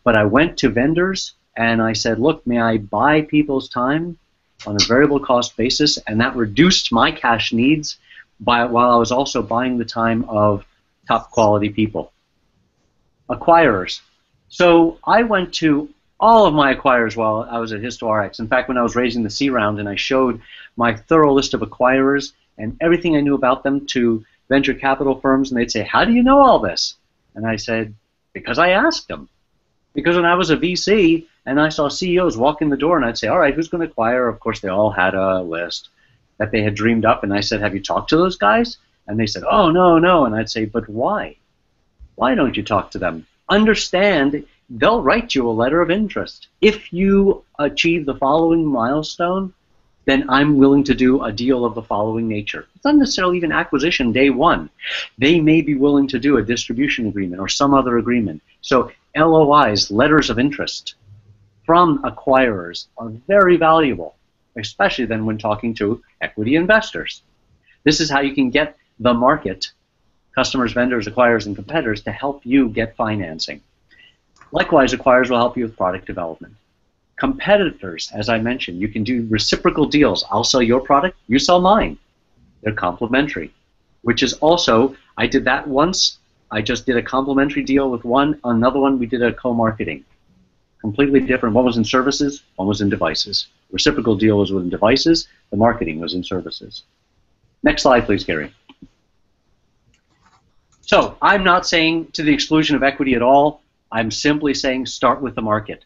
But I went to vendors and I said, look, may I buy people's time on a variable cost basis? And that reduced my cash needs while I was also buying the time of top quality people. Acquirers. So I went to all of my acquirers while I was at HistoRX. In fact, when I was raising the C round and I showed my thorough list of acquirers and everything I knew about them to venture capital firms, and they'd say, how do you know all this? And I said, because I asked them. Because when I was a VC and I saw CEOs walk in the door, and I'd say, all right, who's going to acquire? Of course, they all had a list that they had dreamed up, and I said, have you talked to those guys? And they said, oh, no, no. And I'd say, but why? Why don't you talk to them? Understand, they'll write you a letter of interest. If you achieve the following milestone, then I'm willing to do a deal of the following nature. It's not necessarily even acquisition day one. They may be willing to do a distribution agreement or some other agreement. So LOIs, letters of interest, from acquirers are very valuable, especially then when talking to equity investors. This is how you can get the market, customers, vendors, acquirers, and competitors, to help you get financing. Likewise, acquirers will help you with product development. Competitors, as I mentioned, you can do reciprocal deals. I'll sell your product, you sell mine. They're complementary, which is also, I did that once. I just did a complementary deal with one. Another one, we did a co-marketing. Completely different. One was in services, one was in devices. Reciprocal deal was in devices. The marketing was in services. Next slide, please, Gary. So I'm not saying to the exclusion of equity at all. I'm simply saying start with the market.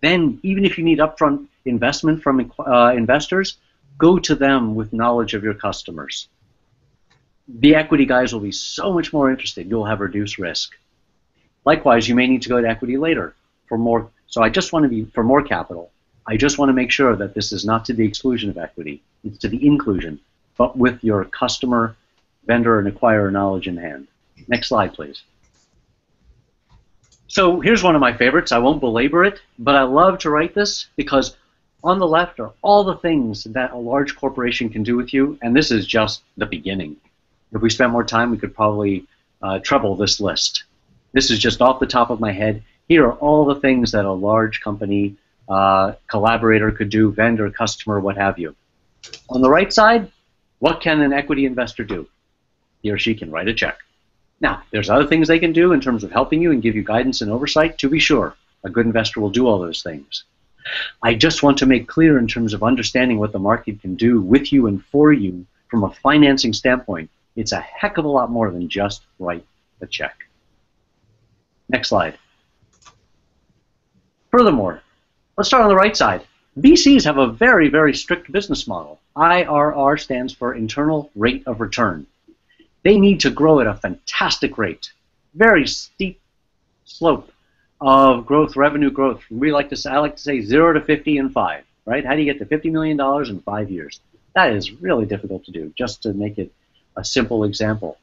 Then, even if you need upfront investment from investors, go to them with knowledge of your customers. The equity guys will be so much more interested. You'll have reduced risk. Likewise, you may need to go to equity later for more. So I just want to be for more capital. I just want to make sure that this is not to the exclusion of equity. It's to the inclusion, but with your customer, vendor, and acquirer knowledge in hand. Next slide, please. So here's one of my favorites. I won't belabor it, but I love to write this because on the left are all the things that a large corporation can do with you, and this is just the beginning. If we spent more time, we could probably treble this list. This is just off the top of my head. Here are all the things that a large company, collaborator could do, vendor, customer, what have you. On the right side, what can an equity investor do? He or she can write a check. Now, there's other things they can do in terms of helping you and give you guidance and oversight, to be sure. A good investor will do all those things. I just want to make clear in terms of understanding what the market can do with you and for you from a financing standpoint. It's a heck of a lot more than just write a check. Next slide. Furthermore, let's start on the right side. VCs have a very, very strict business model. IRR stands for internal rate of return. They need to grow at a fantastic rate, very steep slope of growth, revenue growth. We like to say, I like to say 0 to 50 in 5, right? How do you get to $50 million in 5 years? That is really difficult to do, just to make it a simple example,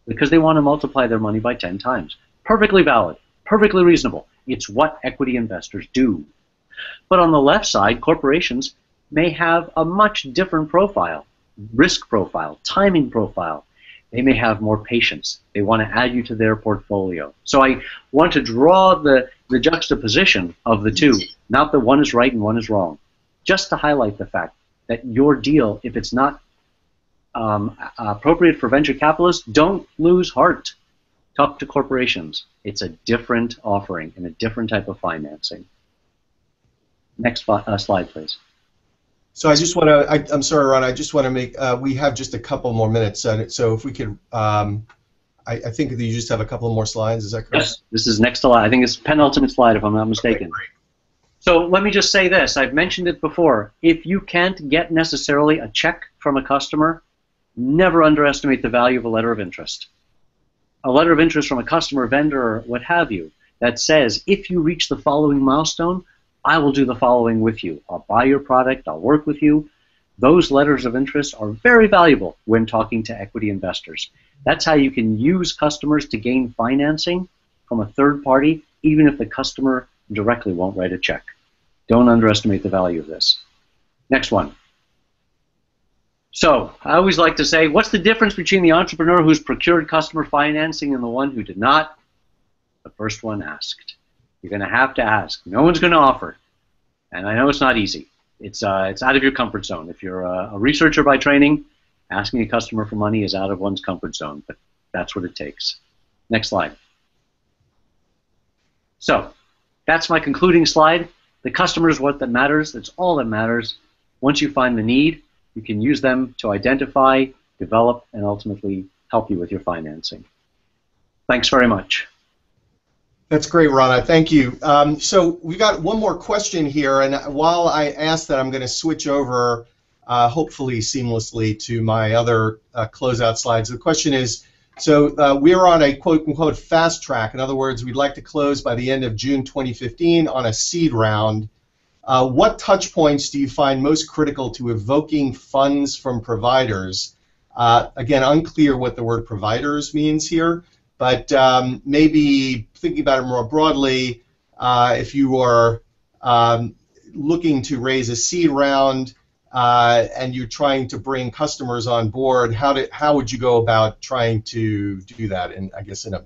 because they want to multiply their money by 10 times. Perfectly valid, perfectly reasonable. It's what equity investors do. But on the left side, corporations may have a much different profile, risk profile, timing profile. They may have more patience. They want to add you to their portfolio. So I want to draw the juxtaposition of the two, not that one is right and one is wrong, just to highlight the fact that your deal, if it's not appropriate for venture capitalists, don't lose heart. Talk to corporations. It's a different offering and a different type of financing. Next slide, please. So I just want to, I'm sorry, Ron, I just want to make, we have just a couple more minutes, so if we could, I think that you just have a couple more slides, is that correct? Yes, this is next slide. I think it's penultimate slide if I'm not mistaken. Okay, so let me just say this, I've mentioned it before, if you can't get necessarily a check from a customer, never underestimate the value of a letter of interest. A letter of interest from a customer, vendor, or what have you, that says, if you reach the following milestone, I will do the following with you. I'll buy your product, I'll work with you. Those letters of interest are very valuable when talking to equity investors. That's how you can use customers to gain financing from a third party, even if the customer directly won't write a check. Don't underestimate the value of this. Next one. So, I always like to say, what's the difference between the entrepreneur who's procured customer financing and the one who did not? The first one asked. You're going to have to ask. No one's going to offer. And I know it's not easy. It's out of your comfort zone. If you're a researcher by training, asking a customer for money is out of one's comfort zone. But that's what it takes. Next slide. So, that's my concluding slide. The customer is what that matters. That's all that matters. Once you find the need, you can use them to identify, develop, and ultimately help you with your financing. Thanks very much. That's great, Rana. Thank you. So we got one more question here, and while I ask that, I'm going to switch over, hopefully seamlessly, to my other closeout slides. The question is, so we're on a quote-unquote fast track. In other words, we'd like to close by the end of June 2015 on a seed round. What touch points do you find most critical to evoking funds from providers? Again, unclear what the word providers means here, but maybe thinking about it more broadly, if you are looking to raise a seed round and you're trying to bring customers on board, how would you go about trying to do that, I guess in a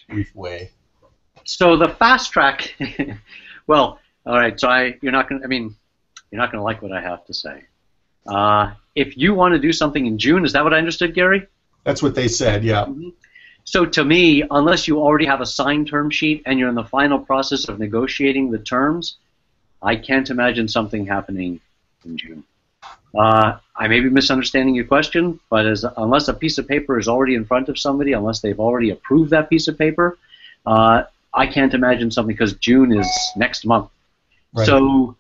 brief way? So the fast track, well, all right. So you're not going to like what I have to say. If you want to do something in June, is that what I understood, Gary? That's what they said, yeah. Mm-hmm. So to me, unless you already have a signed term sheet and you're in the final process of negotiating the terms, I can't imagine something happening in June. I may be misunderstanding your question, but unless a piece of paper is already in front of somebody, unless they've already approved that piece of paper, I can't imagine something, because June is next month. Right. So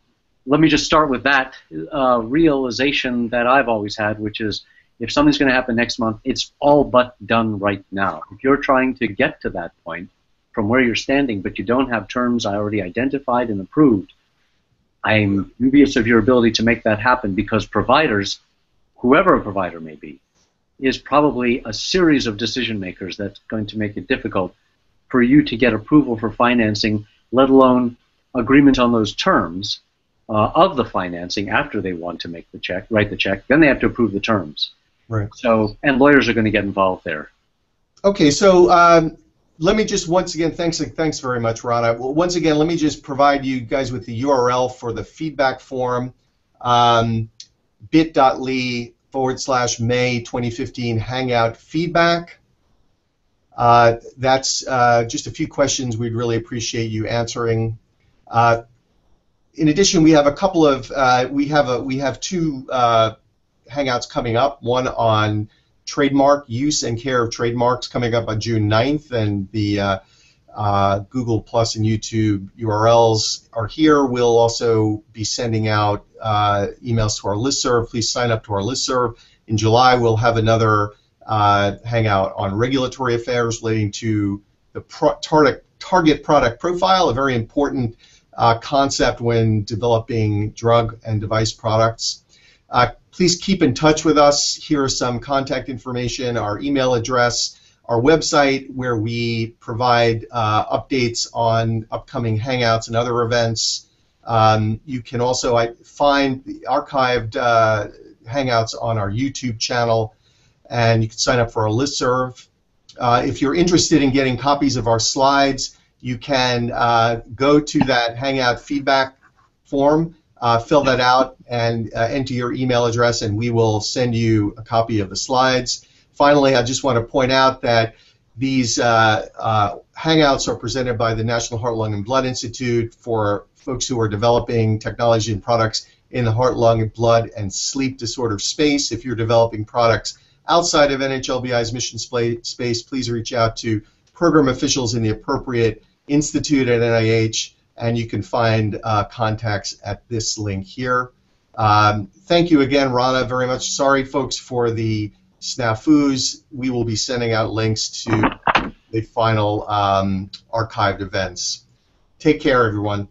let me just start with that realization that I've always had, which is, if something's going to happen next month, it's all but done right now. If you're trying to get to that point from where you're standing, but you don't have terms already identified and approved, I'm dubious of your ability to make that happen, because providers, whoever a provider may be, is probably a series of decision makers that's going to make it difficult for you to get approval for financing, let alone agreement on those terms of the financing after they want to make the check, write the check. Then they have to approve the terms. Right. So, and lawyers are going to get involved there. Okay, so let me just once again, thanks very much, Rana. Once again, let me just provide you guys with the URL for the feedback form, bit.ly/May 2015 Hangout feedback. That's just a few questions we'd really appreciate you answering. In addition, we have a couple of we have two Hangouts coming up. One on trademark use and care of trademarks coming up on June 9th, and the Google Plus and YouTube URLs are here. We'll also be sending out emails to our listserv. Please sign up to our listserv. In July, we'll have another Hangout on regulatory affairs relating to the target product profile, a very important concept when developing drug and device products. Please keep in touch with us. Here are some contact information, our email address, our website where we provide updates on upcoming Hangouts and other events. You can also find the archived Hangouts on our YouTube channel, and you can sign up for our listserv. If you're interested in getting copies of our slides, you can go to that Hangout feedback form, fill that out, and enter your email address, and we will send you a copy of the slides. Finally, I just want to point out that these Hangouts are presented by the National Heart, Lung, and Blood Institute for folks who are developing technology and products in the heart, lung, blood, and sleep disorder space. If you're developing products outside of NHLBI's mission space, please reach out to program officials in the appropriate institute at NIH, and you can find contacts at this link here. Thank you again, Rana, very much. Sorry, folks, for the snafus. We will be sending out links to the final archived events. Take care, everyone.